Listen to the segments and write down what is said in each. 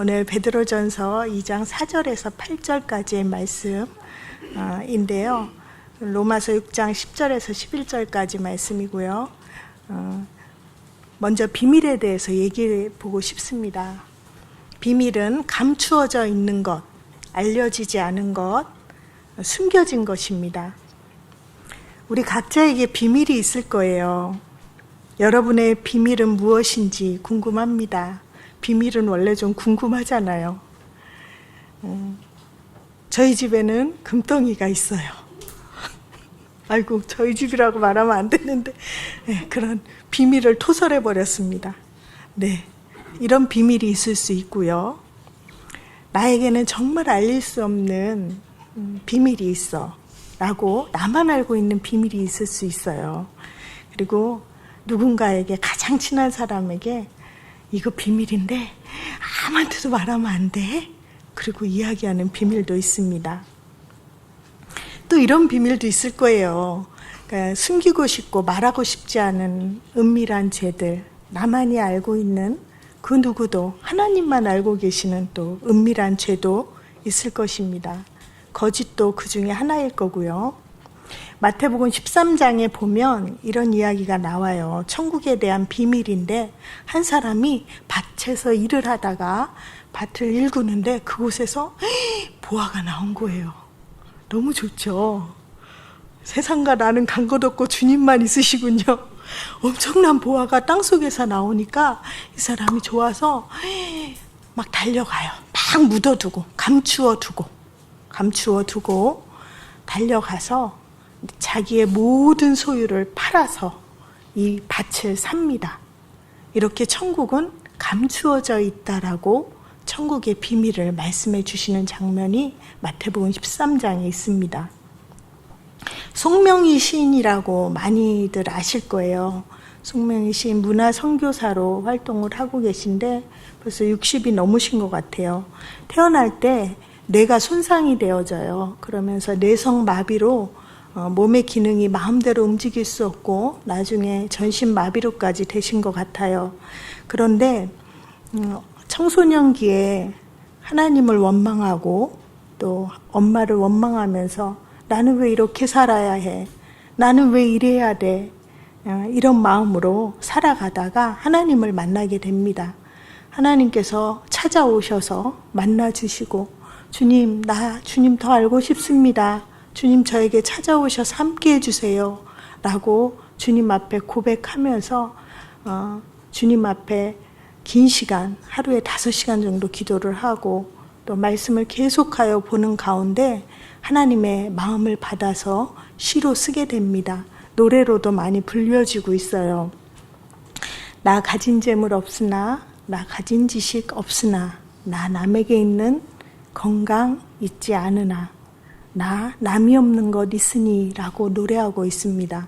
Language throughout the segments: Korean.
오늘 베드로전서 2장 4절에서 8절까지의 말씀인데요. 로마서 6장 10절에서 11절까지 말씀이고요. 먼저 비밀에 대해서 얘기해 보고 싶습니다. 비밀은 감추어져 있는 것, 알려지지 않은 것, 숨겨진 것입니다. 우리 각자에게 비밀이 있을 거예요. 여러분의 비밀은 무엇인지 궁금합니다. 비밀은 원래 좀 궁금하잖아요. 저희 집에는 금덩이가 있어요. 아이고, 저희 집이라고 말하면 안 되는데, 네, 그런 비밀을 토설해 버렸습니다. 네, 이런 비밀이 있을 수 있고요. 나에게는 정말 알릴 수 없는 비밀이 있어 라고 나만 알고 있는 비밀이 있을 수 있어요. 그리고 누군가에게, 가장 친한 사람에게 이거 비밀인데 아무한테도 말하면 안 돼. 그리고 이야기하는 비밀도 있습니다. 또 이런 비밀도 있을 거예요. 그러니까 숨기고 싶고 말하고 싶지 않은 은밀한 죄들, 나만이 알고 있는 그 누구도, 하나님만 알고 계시는 또 은밀한 죄도 있을 것입니다. 거짓도 그 중에 하나일 거고요. 마태복음 13장에 보면 이런 이야기가 나와요. 천국에 대한 비밀인데, 한 사람이 밭에서 일을 하다가 밭을 일구는데 그곳에서 보화가 나온 거예요. 너무 좋죠. 세상과 나는 간 것 없고 주님만 있으시군요. 엄청난 보화가 땅속에서 나오니까 이 사람이 좋아서 막 달려가요. 막 묻어두고 감추어 두고 달려가서 자기의 모든 소유를 팔아서 이 밭을 삽니다. 이렇게 천국은 감추어져 있다라고 천국의 비밀을 말씀해 주시는 장면이 마태복음 13장에 있습니다. 송명희 시인이라고 많이들 아실 거예요. 송명희 시인 문화 선교사로 활동을 하고 계신데 벌써 60이 넘으신 것 같아요. 태어날 때 뇌가 손상이 되어져요. 그러면서 뇌성마비로 몸의 기능이 마음대로 움직일 수 없고 나중에 전신마비로까지 되신 것 같아요. 그런데 청소년기에 하나님을 원망하고 또 엄마를 원망하면서 나는 왜 이렇게 살아야 해? 나는 왜 이래야 돼? 이런 마음으로 살아가다가 하나님을 만나게 됩니다. 하나님께서 찾아오셔서 만나주시고 주님, 나 주님 더 알고 싶습니다. 주님 저에게 찾아오셔서 함께 해주세요 라고 주님 앞에 고백하면서 주님 앞에 긴 시간, 하루에 5시간 정도 기도를 하고 또 말씀을 계속하여 보는 가운데 하나님의 마음을 받아서 시로 쓰게 됩니다. 노래로도 많이 불려지고 있어요. 나 가진 재물 없으나, 나 가진 지식 없으나, 나 남에게 있는 건강 있지 않으나, 나 남이 없는 것 있으니 라고 노래하고 있습니다.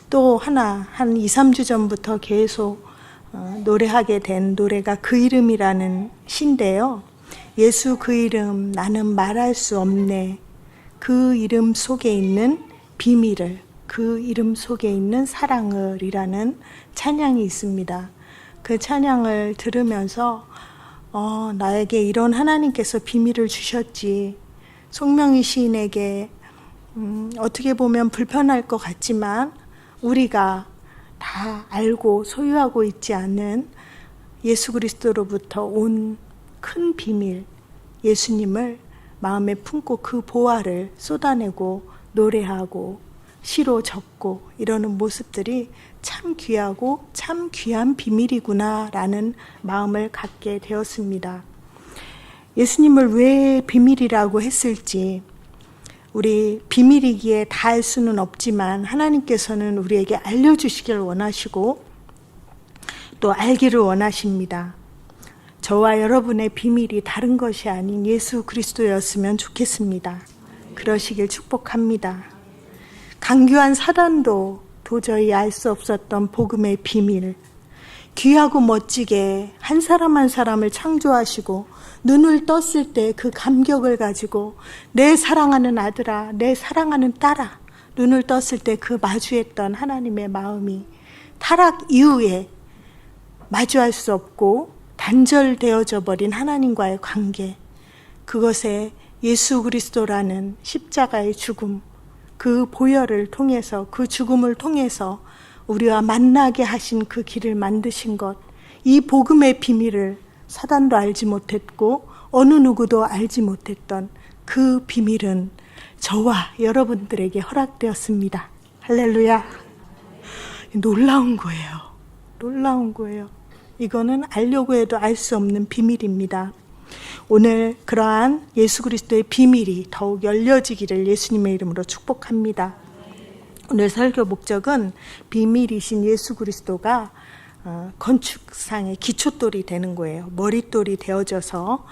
또 하나, 한 2, 3주 전부터 계속 노래하게 된 노래가 그 이름이라는 시인데요. 예수 그 이름 나는 말할 수 없네. 그 이름 속에 있는 비밀을, 그 이름 속에 있는 사랑을 이라는 찬양이 있습니다. 그 찬양을 들으면서 나에게 이런 하나님께서 비밀을 주셨지. 송명희 시인에게 어떻게 보면 불편할 것 같지만 우리가 다 알고 소유하고 있지 않은 예수 그리스도로부터 온 큰 비밀, 예수님을 마음에 품고 그 보화를 쏟아내고 노래하고 시로 적고 이러는 모습들이 참 귀하고 참 귀한 비밀이구나 라는 마음을 갖게 되었습니다. 예수님을 왜 비밀이라고 했을지, 우리 비밀이기에 다 알 수는 없지만 하나님께서는 우리에게 알려주시길 원하시고 또 알기를 원하십니다. 저와 여러분의 비밀이 다른 것이 아닌 예수 그리스도였으면 좋겠습니다. 그러시길 축복합니다. 강교한 사단도 도저히 알 수 없었던 복음의 비밀, 귀하고 멋지게 한 사람 한 사람을 창조하시고 눈을 떴을 때 그 감격을 가지고 내 사랑하는 아들아, 내 사랑하는 딸아, 눈을 떴을 때 그 마주했던 하나님의 마음이 타락 이후에 마주할 수 없고 단절되어져 버린 하나님과의 관계, 그것에 예수 그리스도라는 십자가의 죽음, 그 보혈을 통해서, 그 죽음을 통해서 우리와 만나게 하신 그 길을 만드신 것, 이 복음의 비밀을 사단도 알지 못했고 어느 누구도 알지 못했던 그 비밀은 저와 여러분들에게 허락되었습니다. 할렐루야. 놀라운 거예요. 놀라운 거예요. 이거는 알려고 해도 알 수 없는 비밀입니다. 오늘 그러한 예수 그리스도의 비밀이 더욱 열려지기를 예수님의 이름으로 축복합니다. 오늘 설교 목적은 비밀이신 예수 그리스도가 건축상의 기초돌이 되는 거예요. 머릿돌이 되어져서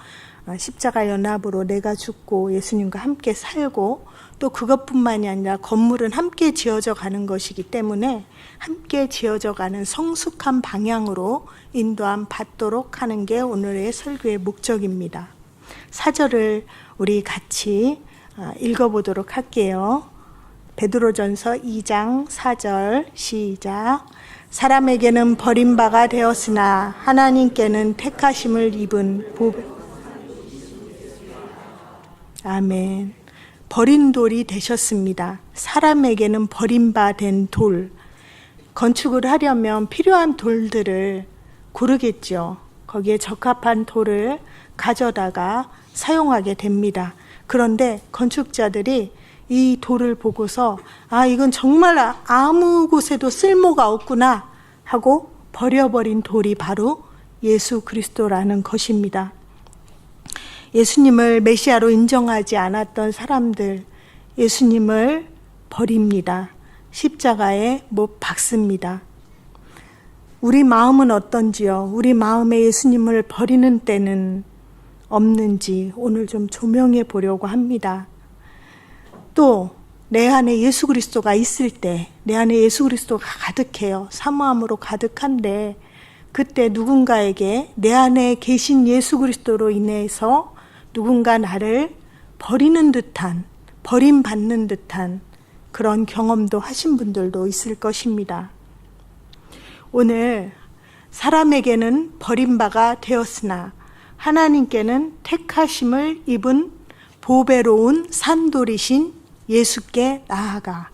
십자가 연합으로 내가 죽고 예수님과 함께 살고, 또 그것뿐만이 아니라 건물은 함께 지어져 가는 것이기 때문에 함께 지어져 가는 성숙한 방향으로 인도함 받도록 하는 게 오늘의 설교의 목적입니다. 4절을 우리 같이 읽어보도록 할게요. 베드로전서 2장 4절 시작. 사람에게는 버림바가 되었으나 하나님께는 택하심을 입은 아멘. 버린 돌이 되셨습니다. 사람에게는 버림바 된 돌. 건축을 하려면 필요한 돌들을 고르겠죠. 거기에 적합한 돌을 가져다가 사용하게 됩니다. 그런데 건축자들이 이 돌을 보고서 이건 정말 아무 곳에도 쓸모가 없구나 하고 버려버린 돌이 바로 예수 그리스도라는 것입니다. 예수님을 메시아로 인정하지 않았던 사람들, 예수님을 버립니다. 십자가에 못 박습니다. 우리 마음은 어떤지요? 우리 마음에 예수님을 버리는 때는 없는지 오늘 좀 조명해 보려고 합니다. 또 내 안에 예수 그리스도가 있을 때, 내 안에 예수 그리스도가 가득해요. 사모함으로 가득한데, 그때 누군가에게 내 안에 계신 예수 그리스도로 인해서 누군가 나를 버리는 듯한, 버림받는 듯한 그런 경험도 하신 분들도 있을 것입니다. 오늘 사람에게는 버림바가 되었으나 하나님께는 택하심을 입은 보배로운 산돌이신 예수께 나아가.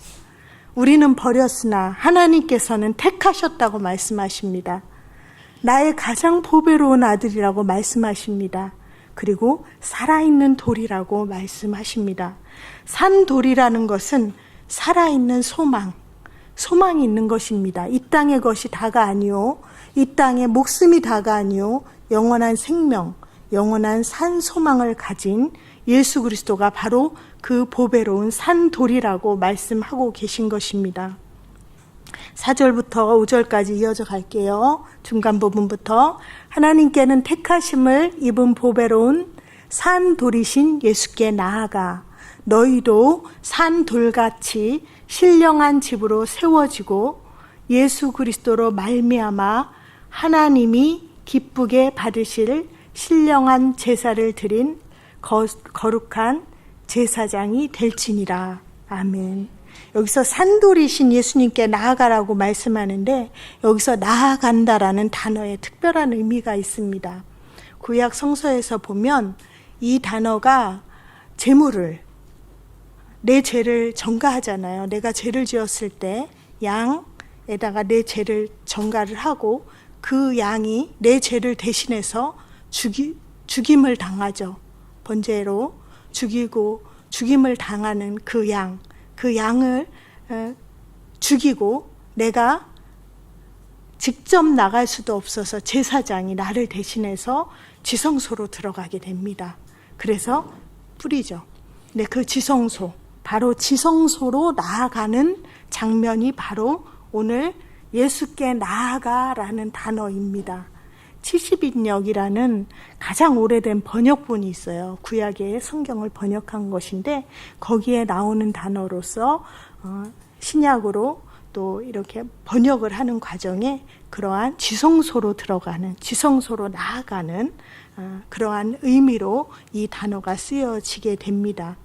우리는 버렸으나 하나님께서는 택하셨다고 말씀하십니다. 나의 가장 보배로운 아들이라고 말씀하십니다. 그리고 살아있는 돌이라고 말씀하십니다. 산돌이라는 것은 살아있는 소망이 있는 것입니다. 이 땅의 것이 다가 아니요, 이 땅의 목숨이 다가 아니요, 영원한 생명, 영원한 산 소망을 가진 예수 그리스도가 바로 그 보배로운 산돌이라고 말씀하고 계신 것입니다. 4절부터 5절까지 이어져 갈게요. 중간 부분부터. 하나님께는 택하심을 입은 보배로운 산돌이신 예수께 나아가 너희도 산돌같이 신령한 집으로 세워지고 예수 그리스도로 말미암아 하나님이 기쁘게 받으실 신령한 제사를 드린 거룩한 제사장이 될지니라. 아멘. 여기서 산돌이신 예수님께 나아가라고 말씀하는데, 여기서 나아간다라는 단어에 특별한 의미가 있습니다. 구약 성서에서 보면 이 단어가 제물을, 내 죄를 전가하잖아요. 내가 죄를 지었을 때 양에다가 내 죄를 전가를 하고 그 양이 내 죄를 대신해서 죽임을 당하죠. 번제로 죽이고 죽임을 당하는 그 양을 죽이고 내가 직접 나갈 수도 없어서 제사장이 나를 대신해서 지성소로 들어가게 됩니다. 그래서 뿌리죠. 네, 그 지성소, 바로 지성소로 나아가는 장면이 바로 오늘 예수께 나아가라는 단어입니다. 70인역이라는 가장 오래된 번역본이 있어요. 구약의 성경을 번역한 것인데 거기에 나오는 단어로서 신약으로 또 이렇게 번역을 하는 과정에 그러한 지성소로 들어가는, 지성소로 나아가는 그러한 의미로 이 단어가 쓰여지게 됩니다.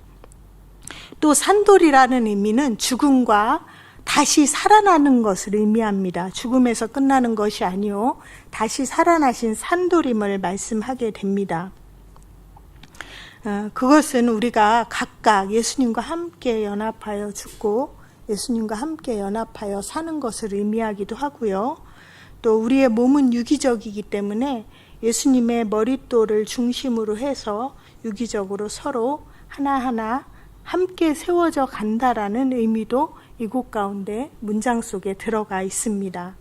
또 산돌이라는 의미는 죽음과 다시 살아나는 것을 의미합니다. 죽음에서 끝나는 것이 아니요, 다시 살아나신 산돌임을 말씀하게 됩니다. 그것은 우리가 각각 예수님과 함께 연합하여 죽고 예수님과 함께 연합하여 사는 것을 의미하기도 하고요. 또 우리의 몸은 유기적이기 때문에 예수님의 머릿돌을 중심으로 해서 유기적으로 서로 하나하나 함께 세워져 간다라는 의미도 이곳 가운데 문장 속에 들어가 있습니다.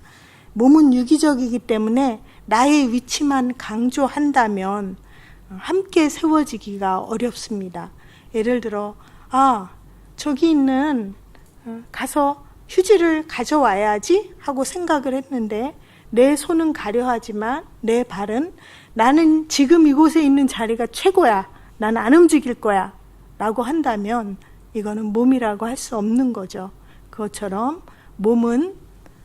몸은 유기적이기 때문에 나의 위치만 강조한다면 함께 세워지기가 어렵습니다. 예를 들어 저기 있는 가서 휴지를 가져와야지 하고 생각을 했는데 내 손은 가려하지만 내 발은 나는 지금 이곳에 있는 자리가 최고야, 난 안 움직일 거야 라고 한다면 이거는 몸이라고 할 수 없는 거죠. 그것처럼 몸은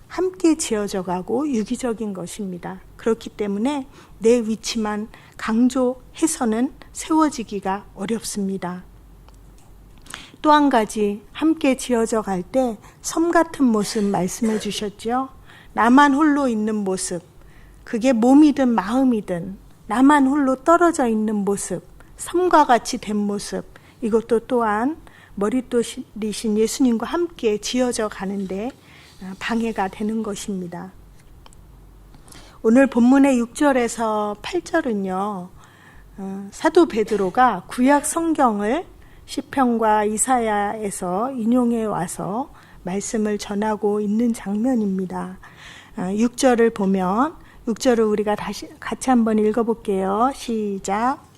함께 지어져 가고 유기적인 것입니다. 그렇기 때문에 내 위치만 강조해서는 세워지기가 어렵습니다. 또 한 가지, 함께 지어져 갈 때 섬 같은 모습 말씀해 주셨죠. 나만 홀로 있는 모습, 그게 몸이든 마음이든 나만 홀로 떨어져 있는 모습, 섬과 같이 된 모습, 이것도 또한 머릿돌이신 예수님과 함께 지어져 가는데 방해가 되는 것입니다. 오늘 본문의 6절에서 8절은요, 사도 베드로가 구약 성경을 시편과 이사야에서 인용해 와서 말씀을 전하고 있는 장면입니다. 6절을 보면 6절을 우리가 다시 같이 한번 읽어볼게요. 시작.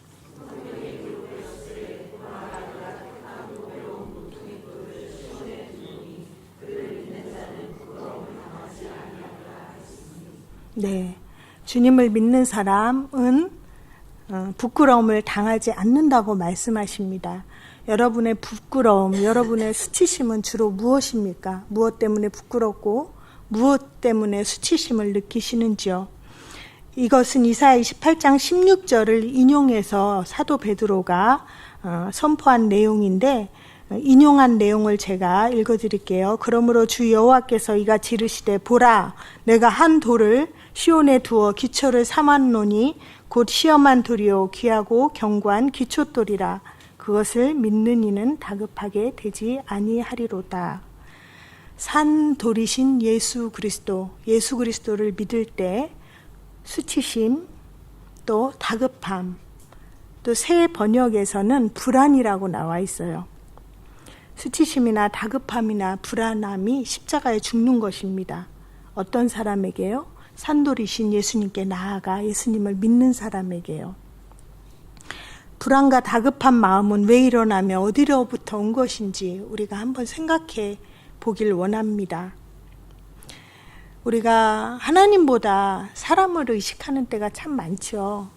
네, 주님을 믿는 사람은 부끄러움을 당하지 않는다고 말씀하십니다. 여러분의 부끄러움, 여러분의 수치심은 주로 무엇입니까? 무엇 때문에 부끄럽고 무엇 때문에 수치심을 느끼시는지요? 이것은 이사야 28장 16절을 인용해서 사도 베드로가 선포한 내용인데, 인용한 내용을 제가 읽어드릴게요. 그러므로 주 여호와께서 이같이 이르시되 보라, 내가 한 돌을 시온에 두어 기초를 삼았노니 곧 시험한 돌이요 귀하고 견고한 기초돌이라. 그것을 믿는 이는 다급하게 되지 아니하리로다. 산 돌이신 예수 그리스도를 믿을 때 수치심, 또 다급함, 또 새 번역에서는 불안이라고 나와 있어요. 수치심이나 다급함이나 불안함이 십자가에 죽는 것입니다. 어떤 사람에게요? 산돌이신 예수님께 나아가 예수님을 믿는 사람에게요. 불안과 다급한 마음은 왜 일어나며 어디로부터 온 것인지 우리가 한번 생각해 보길 원합니다. 우리가 하나님보다 사람을 의식하는 때가 참 많죠.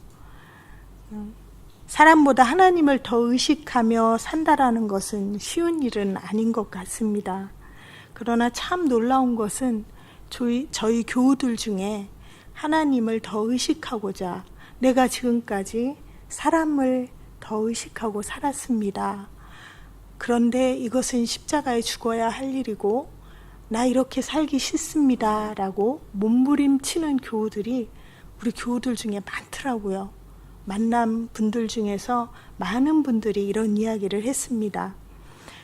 사람보다 하나님을 더 의식하며 산다라는 것은 쉬운 일은 아닌 것 같습니다. 그러나 참 놀라운 것은 저희 교우들 중에 하나님을 더 의식하고자 내가 지금까지 사람을 더 의식하고 살았습니다. 그런데 이것은 십자가에 죽어야 할 일이고 나 이렇게 살기 싫습니다 라고 몸부림치는 교우들이 우리 교우들 중에 많더라고요. 만남 분들 중에서 많은 분들이 이런 이야기를 했습니다.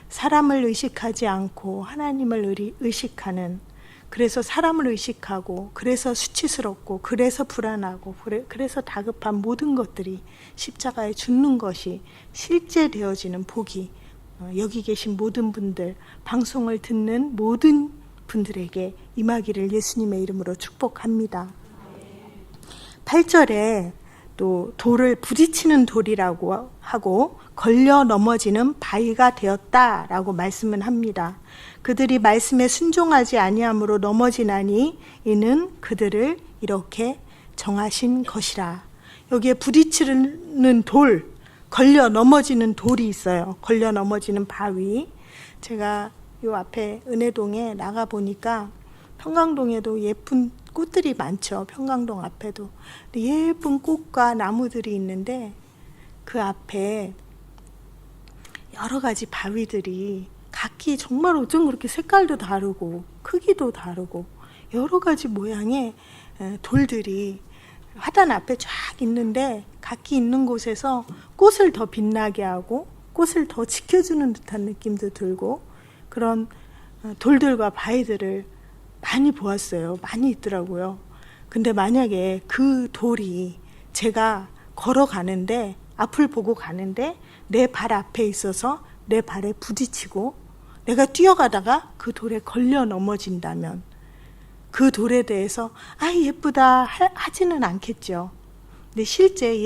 사람을 의식하지 않고 하나님을 의식하는, 그래서 사람을 의식하고 그래서 수치스럽고 그래서 불안하고 그래서 다급한 모든 것들이 십자가에 죽는 것이 실제 되어지는 복이 여기 계신 모든 분들, 방송을 듣는 모든 분들에게 임하기를 예수님의 이름으로 축복합니다. 8절에 또 돌을 부딪히는 돌이라고 하고 걸려 넘어지는 바위가 되었다라고 말씀은 합니다. 그들이 말씀에 순종하지 아니함으로 넘어지나니 이는 그들을 이렇게 정하신 것이라. 여기에 부딪히는 돌, 걸려 넘어지는 돌이 있어요. 걸려 넘어지는 바위. 제가 요 앞에 은혜동에 나가 보니까 평강동에도 예쁜 꽃들이 많죠. 평강동 앞에도 예쁜 꽃과 나무들이 있는데 그 앞에 여러 가지 바위들이 각기 정말 어쩜 그렇게 색깔도 다르고 크기도 다르고 여러 가지 모양의 돌들이 화단 앞에 쫙 있는데 각기 있는 곳에서 꽃을 더 빛나게 하고 꽃을 더 지켜주는 듯한 느낌도 들고 그런 돌들과 바위들을 많이 보았어요. 많이 있더라고요. 근데 만약에 그 돌이 제가 걸어가는데 앞을 보고 가는데 내 발 앞에 있어서 내 발에 부딪히고 내가 뛰어가다가 그 돌에 걸려 넘어진다면 그 돌에 대해서 아 예쁘다 하지는 않겠죠. 근데 실제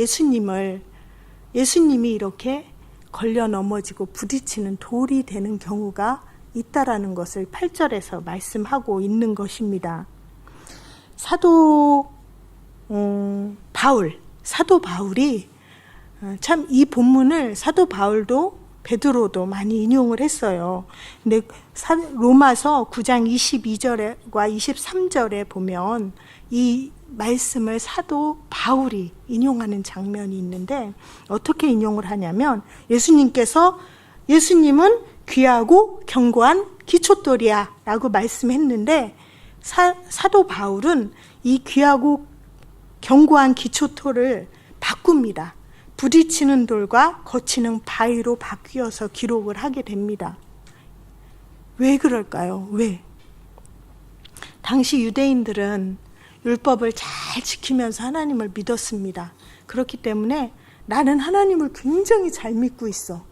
예수님이 이렇게 걸려 넘어지고 부딪히는 돌이 되는 경우가 있다라는 것을 8절에서 말씀하고 있는 것입니다. 사도 바울이 참 이 본문을 사도 바울도 베드로도 많이 인용을 했어요. 근데 로마서 9장 22절과 23절에 보면 이 말씀을 사도 바울이 인용하는 장면이 있는데 어떻게 인용을 하냐면 예수님은 귀하고 견고한 기초돌이야 라고 말씀했는데 사도 바울은 이 귀하고 견고한 기초돌을 바꿉니다. 부딪히는 돌과 거치는 바위로 바뀌어서 기록을 하게 됩니다. 왜 그럴까요? 왜? 당시 유대인들은 율법을 잘 지키면서 하나님을 믿었습니다. 그렇기 때문에 나는 하나님을 굉장히 잘 믿고 있어.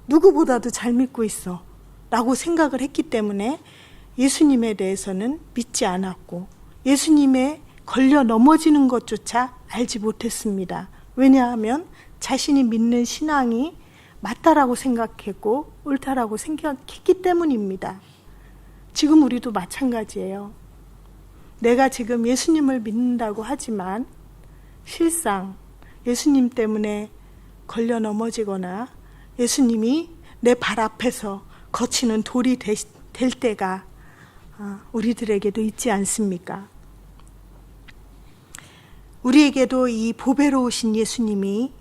누구보다도 잘 믿고 있어. 라고 생각을 했기 때문에 예수님에 대해서는 믿지 않았고 예수님에 걸려 넘어지는 것조차 알지 못했습니다. 왜냐하면 자신이 믿는 신앙이 맞다라고 생각했고 옳다라고 생각했기 때문입니다. 지금 우리도 마찬가지예요. 내가 지금 예수님을 믿는다고 하지만 실상 예수님 때문에 걸려 넘어지거나 예수님이 내 발 앞에서 거치는 돌이 될 때가 우리들에게도 있지 않습니까? 우리에게도 이 보배로우신 예수님이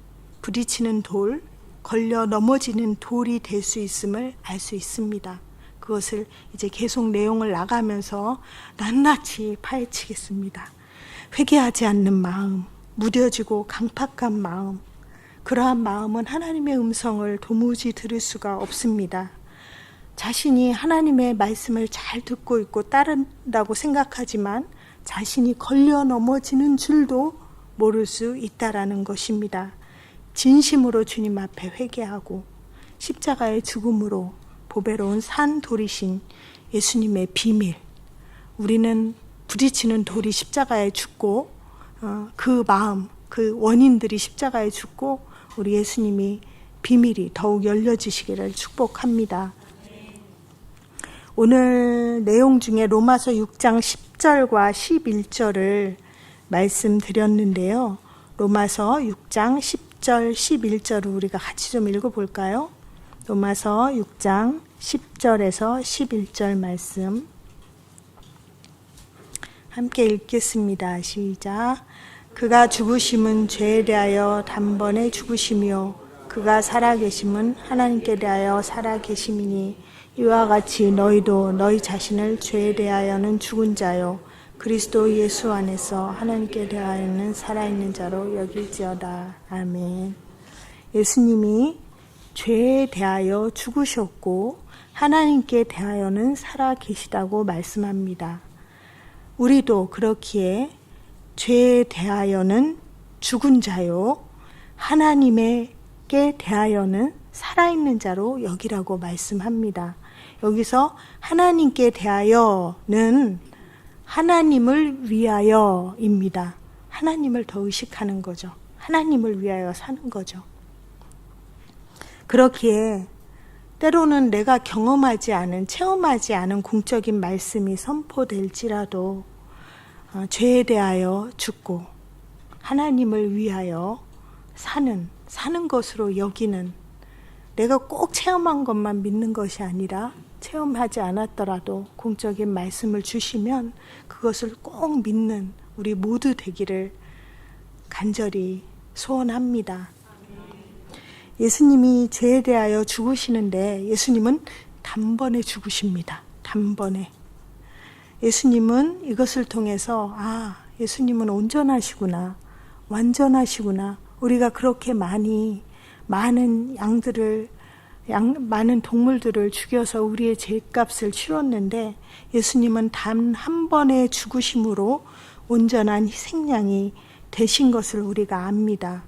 부딪히는 돌, 걸려 넘어지는 돌이 될 수 있음을 알 수 있습니다. 그것을 이제 계속 내용을 나가면서 낱낱이 파헤치겠습니다. 회개하지 않는 마음, 무뎌지고 강팍한 마음, 그러한 마음은 하나님의 음성을 도무지 들을 수가 없습니다. 자신이 하나님의 말씀을 잘 듣고 있고 따른다고 생각하지만 자신이 걸려 넘어지는 줄도 모를 수 있다라는 것입니다. 진심으로 주님 앞에 회개하고 십자가의 죽음으로 보배로운 산 돌이신 예수님의 비밀, 우리는 부딪히는 돌이 십자가에 죽고 그 마음, 그 원인들이 십자가에 죽고 우리 예수님이 비밀이 더욱 열려지시기를 축복합니다. 오늘 내용 중에 로마서 6장 10절과 11절을 말씀드렸는데요. 로마서 6장 10절, 11절을 우리가 같이 좀 읽어볼까요? 로마서 6장 10절에서 11절 말씀 함께 읽겠습니다. 시작. 그가 죽으심은 죄에 대하여 단번에 죽으심이요 그가 살아계심은 하나님께 대하여 살아계심이니 이와 같이 너희도 너희 자신을 죄에 대하여는 죽은 자요 그리스도 예수 안에서 하나님께 대하여는 살아있는 자로 여길지어다. 아멘. 예수님이 죄에 대하여 죽으셨고 하나님께 대하여는 살아계시다고 말씀합니다. 우리도 그렇기에 죄에 대하여는 죽은 자요 하나님께 대하여는 살아있는 자로 여기라고 말씀합니다. 여기서 하나님께 대하여는 하나님을 위하여입니다. 하나님을 더 의식하는 거죠. 하나님을 위하여 사는 거죠. 그렇기에 때로는 내가 경험하지 않은, 체험하지 않은 공적인 말씀이 선포될지라도 죄에 대하여 죽고 하나님을 위하여 사는 것으로 여기는, 내가 꼭 체험한 것만 믿는 것이 아니라 체험하지 않았더라도 공적인 말씀을 주시면 그것을 꼭 믿는 우리 모두 되기를 간절히 소원합니다. 예수님이 죄에 대하여 죽으시는데 예수님은 단번에 죽으십니다. 단번에. 예수님은 이것을 통해서 예수님은 온전하시구나, 완전하시구나. 우리가 그렇게 많은 많은 동물들을 죽여서 우리의 죄값을 치렀는데 예수님은 단 한 번의 죽으심으로 온전한 희생양이 되신 것을 우리가 압니다.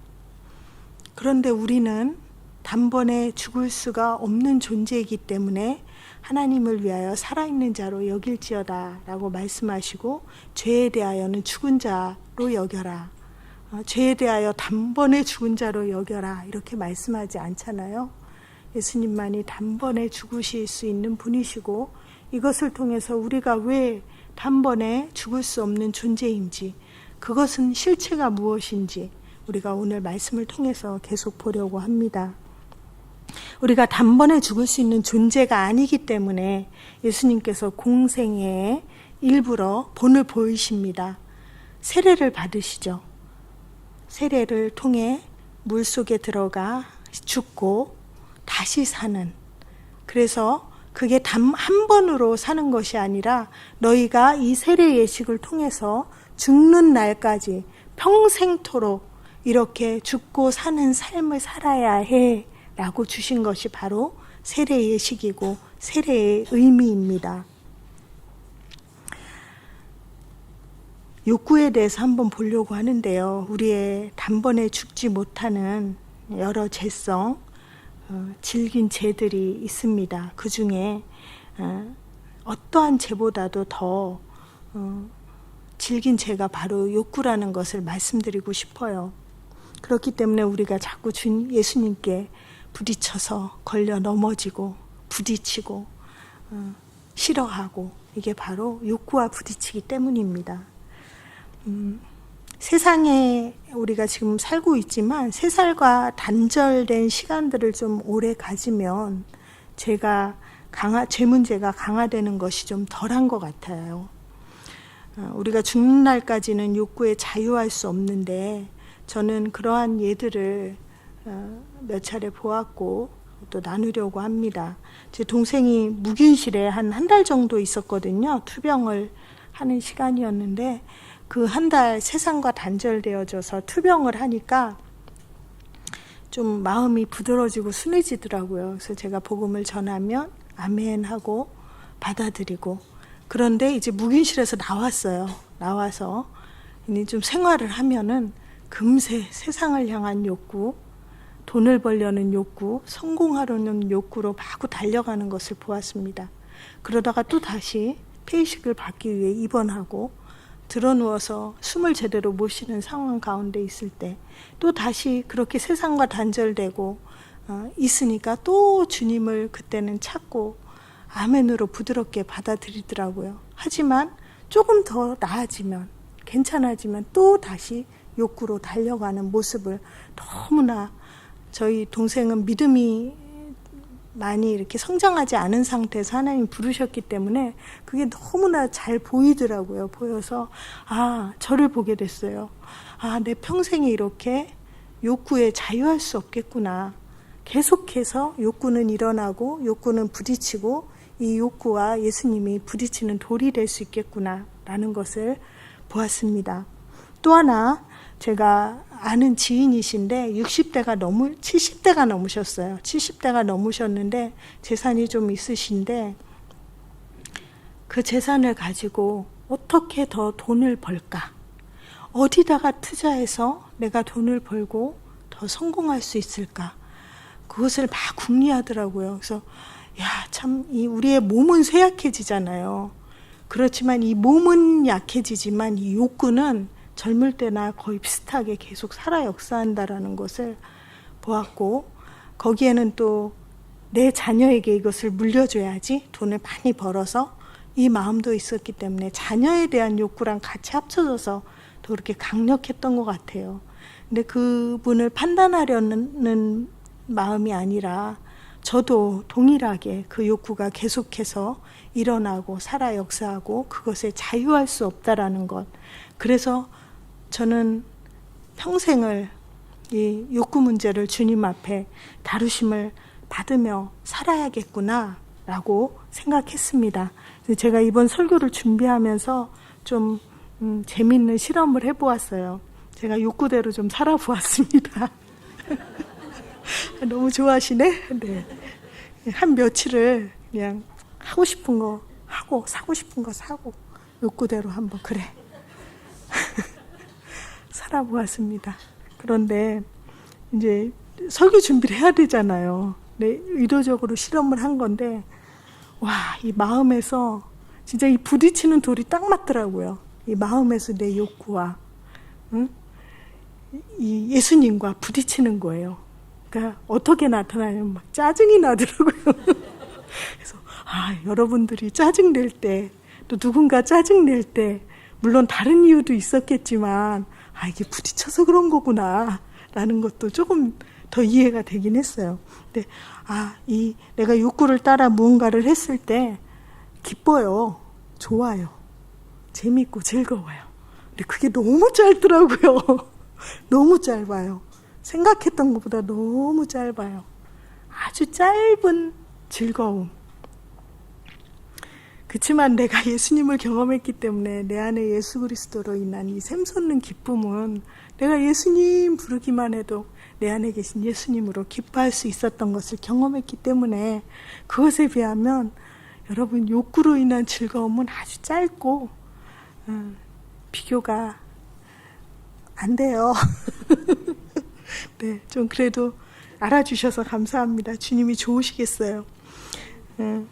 그런데 우리는 단번에 죽을 수가 없는 존재이기 때문에 하나님을 위하여 살아있는 자로 여길지어다 라고 말씀하시고, 죄에 대하여는 죽은 자로 여겨라, 죄에 대하여 단번에 죽은 자로 여겨라, 이렇게 말씀하지 않잖아요. 예수님만이 단번에 죽으실 수 있는 분이시고, 이것을 통해서 우리가 왜 단번에 죽을 수 없는 존재인지, 그것은 실체가 무엇인지 우리가 오늘 말씀을 통해서 계속 보려고 합니다. 우리가 단번에 죽을 수 있는 존재가 아니기 때문에 예수님께서 공생애에 일부러 본을 보이십니다. 세례를 받으시죠. 세례를 통해 물속에 들어가 죽고 다시 사는, 그래서 그게 단 한 번으로 사는 것이 아니라 너희가 이 세례 예식을 통해서 죽는 날까지 평생토록 이렇게 죽고 사는 삶을 살아야 해 라고 주신 것이 바로 세례 예식이고 세례의 의미입니다. 욕구에 대해서 한번 보려고 하는데요. 우리의 단번에 죽지 못하는 여러 죄성, 질긴 죄들이 있습니다. 그 중에 어떠한 죄보다도 더 질긴 죄가 바로 욕구라는 것을 말씀드리고 싶어요. 그렇기 때문에 우리가 자꾸 예수님께 부딪혀서 걸려 넘어지고 부딪히고 싫어하고, 이게 바로 욕구와 부딪히기 때문입니다. 세상에 우리가 지금 살고 있지만 세상과 단절된 시간들을 좀 오래 가지면 죄 문제가 강화되는 것이 좀 덜한 것 같아요. 우리가 죽는 날까지는 욕구에 자유할 수 없는데, 저는 그러한 예들을 몇 차례 보았고 또 나누려고 합니다. 제 동생이 묵인실에 한 달 정도 있었거든요. 투병을 하는 시간이었는데, 그 한 달 세상과 단절되어져서 투병을 하니까 좀 마음이 부드러워지고 순해지더라고요. 그래서 제가 복음을 전하면 아멘 하고 받아들이고, 그런데 이제 묵인실에서 나왔어요. 나와서 이제 좀 생활을 하면은 금세 세상을 향한 욕구, 돈을 벌려는 욕구, 성공하려는 욕구로 마구 달려가는 것을 보았습니다. 그러다가 또 다시 폐의식을 받기 위해 입원하고 드러누워서 숨을 제대로 못 쉬는 상황 가운데 있을 때 또 다시 그렇게 세상과 단절되고 있으니까 또 주님을 그때는 찾고 아멘으로 부드럽게 받아들이더라고요. 하지만 조금 더 나아지면, 괜찮아지면 또 다시 욕구로 달려가는 모습을 너무나, 저희 동생은 믿음이 많이 이렇게 성장하지 않은 상태에서 하나님 부르셨기 때문에 그게 너무나 잘 보이더라고요. 보여서 저를 보게 됐어요. 내 평생에 이렇게 욕구에 자유할 수 없겠구나. 계속해서 욕구는 일어나고 욕구는 부딪히고 이 욕구와 예수님이 부딪히는 돌이 될 수 있겠구나 라는 것을 보았습니다. 또 하나, 제가 아는 지인이신데 70대가 넘으셨어요. 70대가 넘으셨는데 재산이 좀 있으신데, 그 재산을 가지고 어떻게 더 돈을 벌까? 어디다가 투자해서 내가 돈을 벌고 더 성공할 수 있을까? 그것을 막 궁리하더라고요. 그래서 참 우리의 몸은 쇠약해지잖아요. 그렇지만 이 몸은 약해지지만 이 욕구는 젊을 때나 거의 비슷하게 계속 살아 역사한다라는 것을 보았고, 거기에는 또 내 자녀에게 이것을 물려줘야지 돈을 많이 벌어서, 이 마음도 있었기 때문에 자녀에 대한 욕구랑 같이 합쳐져서 더 그렇게 강력했던 것 같아요. 근데 그분을 판단하려는 마음이 아니라 저도 동일하게 그 욕구가 계속해서 일어나고 살아 역사하고 그것에 자유할 수 없다라는 것. 그래서 저는 평생을 이 욕구 문제를 주님 앞에 다루심을 받으며 살아야겠구나 라고 생각했습니다. 그래서 제가 이번 설교를 준비하면서 좀 재밌는 실험을 해보았어요. 제가 욕구대로 좀 살아보았습니다. 너무 좋아하시네? 네. 한 며칠을 그냥 하고 싶은 거 하고 사고 싶은 거 사고 욕구대로 한번 그래 살아보았습니다. 그런데 이제 설교 준비를 해야 되잖아요. 네, 의도적으로 실험을 한 건데 와, 이 마음에서 진짜 이 부딪히는 돌이 딱 맞더라고요. 이 마음에서 내 욕구와 이 예수님과 부딪히는 거예요. 그러니까 어떻게 나타나냐면 막 짜증이 나더라고요. 그래서 여러분들이 짜증 낼 때, 또 누군가 짜증 낼 때, 물론 다른 이유도 있었겠지만 이게 부딪혀서 그런 거구나 라는 것도 조금 더 이해가 되긴 했어요. 근데 내가 욕구를 따라 무언가를 했을 때 기뻐요. 좋아요. 재밌고 즐거워요. 근데 그게 너무 짧더라고요. 너무 짧아요. 생각했던 것보다 너무 짧아요. 아주 짧은 즐거움. 그렇지만 내가 예수님을 경험했기 때문에 내 안에 예수 그리스도로 인한 이 샘솟는 기쁨은 내가 예수님 부르기만 해도 내 안에 계신 예수님으로 기뻐할 수 있었던 것을 경험했기 때문에 그것에 비하면 여러분 욕구로 인한 즐거움은 아주 짧고 비교가 안 돼요. 네, 좀 그래도 알아주셔서 감사합니다. 주님이 좋으시겠어요.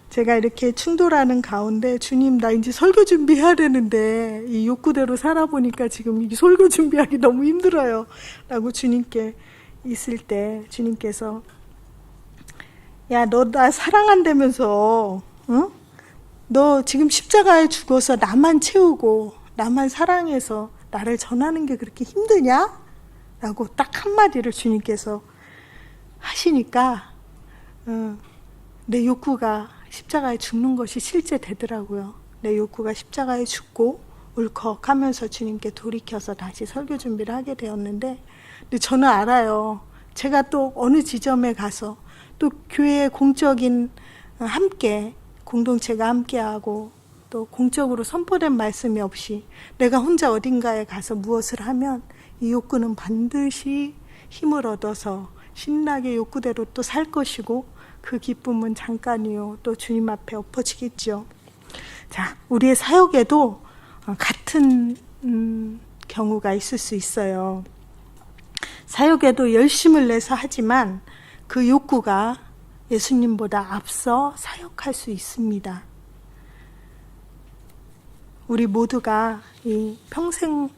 제가 이렇게 충돌하는 가운데 주님 나 이제 설교 준비해야 되는데 이 욕구대로 살아보니까 지금 이 설교 준비하기 너무 힘들어요 라고 주님께 있을 때 주님께서 야, 너 나 사랑한다면서 응? 너 지금 십자가에 죽어서 나만 채우고 나만 사랑해서 나를 전하는 게 그렇게 힘드냐? 라고 딱 한마디를 주님께서 하시니까 내 욕구가 십자가에 죽는 것이 실제 되더라고요. 내 욕구가 십자가에 죽고 울컥하면서 주님께 돌이켜서 다시 설교 준비를 하게 되었는데 근데 저는 알아요. 제가 또 어느 지점에 가서 또 교회의 공적인 함께 공동체가 함께하고 또 공적으로 선포된 말씀이 없이 내가 혼자 어딘가에 가서 무엇을 하면 이 욕구는 반드시 힘을 얻어서 신나게 욕구대로 또 살 것이고 그 기쁨은 잠깐이요 또 주님 앞에 엎어지겠죠. 자, 우리의 사역에도 같은 경우가 있을 수 있어요. 사역에도 열심을 내서 하지만 그 욕구가 예수님보다 앞서 사역할 수 있습니다. 우리 모두가 이 평생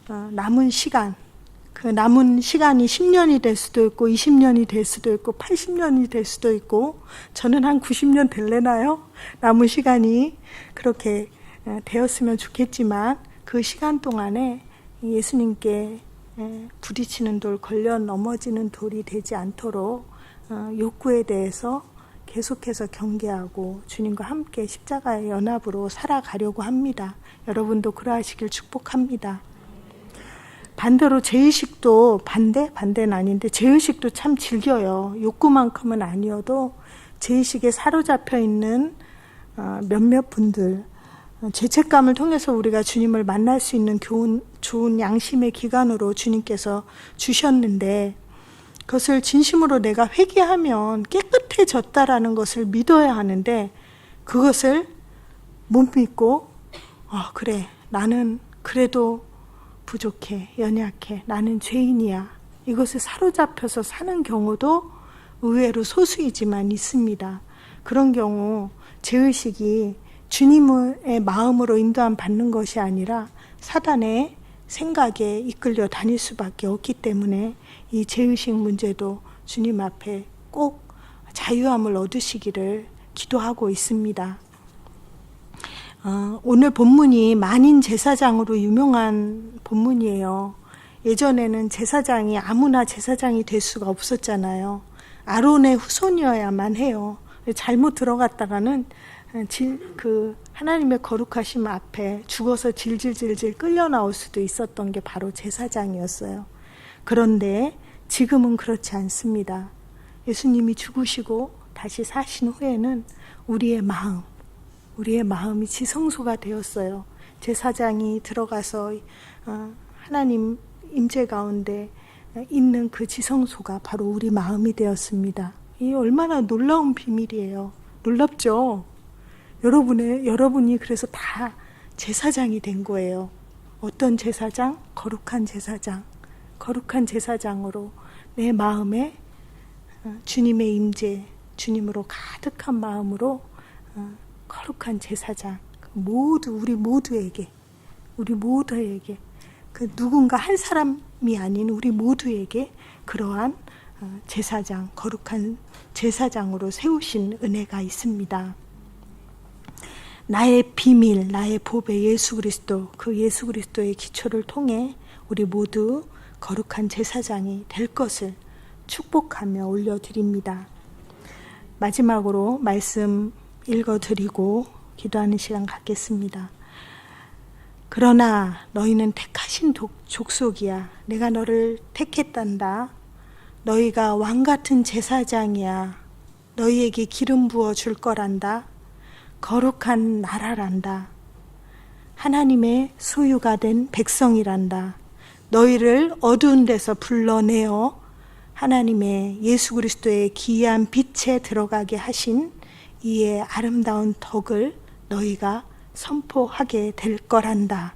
남은 시간, 그 남은 시간이 10년이 될 수도 있고 20년이 될 수도 있고 80년이 될 수도 있고 저는 한 90년 될래나요? 남은 시간이 그렇게 되었으면 좋겠지만 그 시간 동안에 예수님께 부딪히는 돌, 걸려 넘어지는 돌이 되지 않도록 욕구에 대해서 계속해서 경계하고 주님과 함께 십자가의 연합으로 살아가려고 합니다. 여러분도 그러하시길 축복합니다. 반대로 죄의식도 반대는 아닌데 죄의식도 참 즐겨요. 욕구만큼은 아니어도 죄의식에 사로잡혀 있는 몇몇 분들 죄책감을 통해서 우리가 주님을 만날 수 있는 좋은 양심의 기간으로 주님께서 주셨는데 그것을 진심으로 내가 회개하면 깨끗해졌다라는 것을 믿어야 하는데 그것을 못 믿고 그래 나는 그래도 부족해 연약해 나는 죄인이야 이것에 사로잡혀서 사는 경우도 의외로 소수이지만 있습니다. 그런 경우 죄의식이 주님의 마음으로 인도함 받는 것이 아니라 사단의 생각에 이끌려 다닐 수밖에 없기 때문에 이 죄의식 문제도 주님 앞에 꼭 자유함을 얻으시기를 기도하고 있습니다. 오늘 본문이 만인 제사장으로 유명한 본문이에요. 예전에는 제사장이 아무나 제사장이 될 수가 없었잖아요. 아론의 후손이어야만 해요. 잘못 들어갔다가는 그 하나님의 거룩하심 앞에 죽어서 질질질질 끌려 나올 수도 있었던 게 바로 제사장이었어요. 그런데 지금은 그렇지 않습니다. 예수님이 죽으시고 다시 사신 후에는 우리의 마음이 지성소가 되었어요. 제사장이 들어가서 하나님 임재 가운데 있는 그 지성소가 바로 우리 마음이 되었습니다. 이 얼마나 놀라운 비밀이에요. 놀랍죠? 여러분이 그래서 다 제사장이 된 거예요. 어떤 제사장? 거룩한 제사장. 거룩한 제사장으로 내 마음에 주님의 임재, 주님으로 가득한 마음으로 거룩한 제사장. 우리 모두에게 그 누군가 한 사람이 아닌 우리 모두에게 그러한 제사장, 거룩한 제사장으로 세우신 은혜가 있습니다. 나의 비밀, 나의 보배 예수 그리스도, 그 예수 그리스도의 기초를 통해 우리 모두 거룩한 제사장이 될 것을 축복하며 올려드립니다. 마지막으로 말씀 읽어드리고 기도하는 시간 갖겠습니다. 그러나 너희는 택하신 족속이야. 내가 너를 택했단다. 너희가 왕같은 제사장이야. 너희에게 기름 부어 줄 거란다. 거룩한 나라란다. 하나님의 소유가 된 백성이란다. 너희를 어두운 데서 불러내어 하나님의 예수 그리스도의 기이한 빛에 들어가게 하신 이의 아름다운 덕을 너희가 선포하게 될 거란다.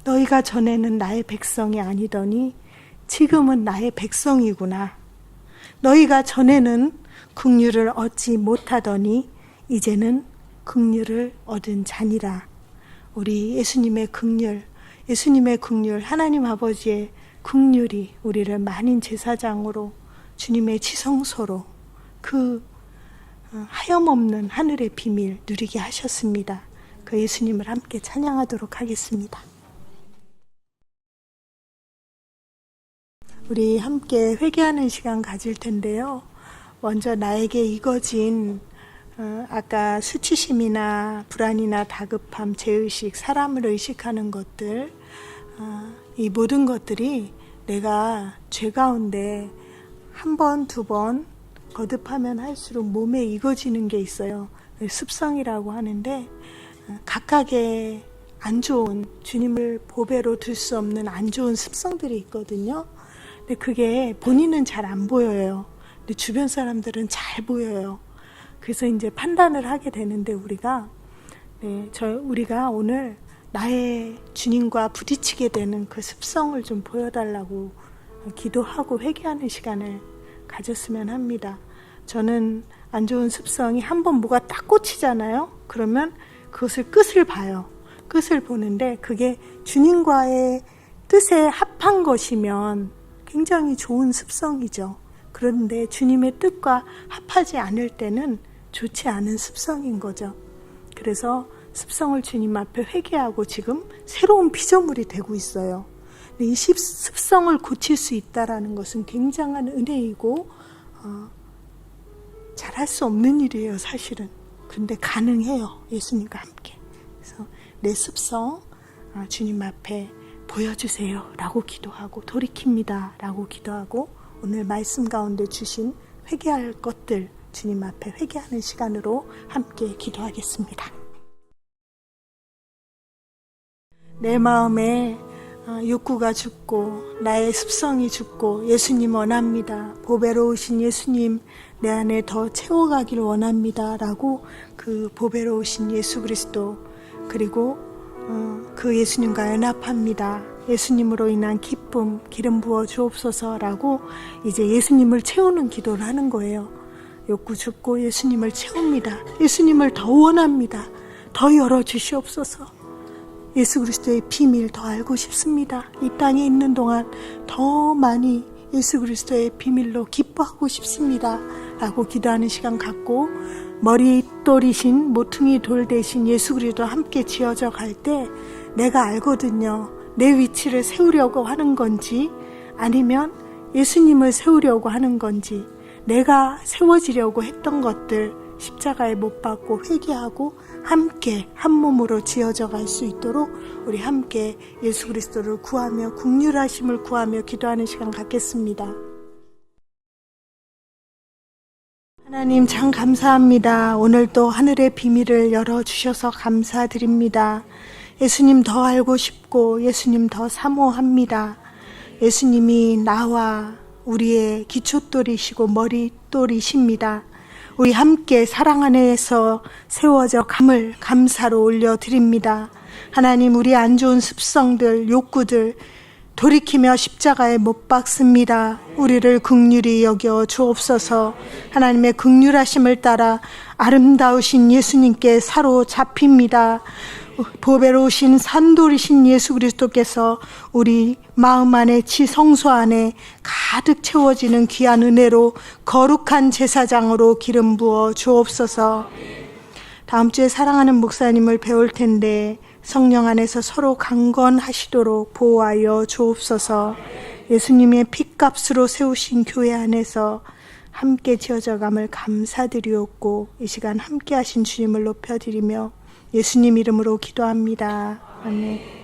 너희가 전에는 나의 백성이 아니더니 지금은 나의 백성이구나. 너희가 전에는 긍휼을 얻지 못하더니 이제는 긍휼을 얻은 자니라. 우리 예수님의 긍휼, 하나님 아버지의 긍휼이 우리를 만인 제사장으로 주님의 지성소로 그 하염없는 하늘의 비밀 누리게 하셨습니다. 그 예수님을 함께 찬양하도록 하겠습니다. 우리 함께 회개하는 시간 가질 텐데요. 먼저 나에게 익어진 아까 수치심이나 불안이나 다급함, 죄의식, 사람을 의식하는 것들, 이 모든 것들이 내가 죄 가운데 한 번, 두 번 거듭하면 할수록 몸에 익어지는 게 있어요. 습성이라고 하는데 각각의 안 좋은, 주님을 보배로 들 수 없는 안 좋은 습성들이 있거든요. 근데 그게 본인은 잘 안 보여요. 근데 주변 사람들은 잘 보여요. 그래서 이제 판단을 하게 되는데 우리가 오늘 나의 주님과 부딪히게 되는 그 습성을 좀 보여달라고 기도하고 회개하는 시간을 가졌으면 합니다. 저는 안 좋은 습성이 한번 뭐가 딱 꽂히잖아요. 그러면 그것을 끝을 봐요. 끝을 보는데 그게 주님과의 뜻에 합한 것이면 굉장히 좋은 습성이죠. 그런데 주님의 뜻과 합하지 않을 때는 좋지 않은 습성인 거죠. 그래서 습성을 주님 앞에 회개하고 지금 새로운 피조물이 되고 있어요. 이 습성을 고칠 수 있다는 것은 굉장한 은혜이고 잘할 수 없는 일이에요, 사실은. 근데 가능해요, 예수님과 함께. 그래서 내 습성 주님 앞에 보여주세요 라고 기도하고, 돌이킵니다 라고 기도하고, 오늘 말씀 가운데 주신 회개할 것들 주님 앞에 회개하는 시간으로 함께 기도하겠습니다. 내 마음에 욕구가 죽고 나의 습성이 죽고 예수님 원합니다. 보배로우신 예수님 내 안에 더 채워가길 원합니다 라고 그 보배로우신 예수 그리스도, 그리고 그 예수님과 연합합니다. 예수님으로 인한 기쁨, 기름 부어 주옵소서라고 이제 예수님을 채우는 기도를 하는 거예요. 욕구 죽고 예수님을 채웁니다. 예수님을 더 원합니다. 더 열어주시옵소서. 예수 그리스도의 비밀 더 알고 싶습니다. 이 땅에 있는 동안 더 많이 예수 그리스도의 비밀로 기뻐하고 싶습니다 라고 기도하는 시간 갖고, 머릿돌이신 모퉁이 돌 대신 예수 그리스도 함께 지어져 갈 때 내가 알거든요. 내 위치를 세우려고 하는 건지 아니면 예수님을 세우려고 하는 건지, 내가 세워지려고 했던 것들 십자가에 못 박고 회개하고 함께 한 몸으로 지어져 갈 수 있도록 우리 함께 예수 그리스도를 구하며 긍휼하심을 구하며 기도하는 시간 갖겠습니다. 하나님 참 감사합니다. 오늘 또 하늘의 비밀을 열어주셔서 감사드립니다. 예수님 더 알고 싶고 예수님 더 사모합니다. 예수님이 나와 우리의 기초돌이시고 머릿돌이십니다. 우리 함께 사랑 안에서 세워져 감을 감사로 올려드립니다. 하나님 우리 안 좋은 습성들, 욕구들 돌이키며 십자가에 못 박습니다. 우리를 긍휼히 여겨 주옵소서. 하나님의 긍휼하심을 따라 아름다우신 예수님께 사로잡힙니다. 보배로우신 산돌이신 예수 그리스도께서 우리 마음 안에 지성소 안에 가득 채워지는 귀한 은혜로 거룩한 제사장으로 기름 부어 주옵소서. 다음 주에 사랑하는 목사님을 배울 텐데 성령 안에서 서로 강건하시도록 보호하여 주옵소서. 예수님의 핏값으로 세우신 교회 안에서 함께 지어져감을 감사드리옵고 이 시간 함께 하신 주님을 높여드리며 예수님 이름으로 기도합니다. 아멘.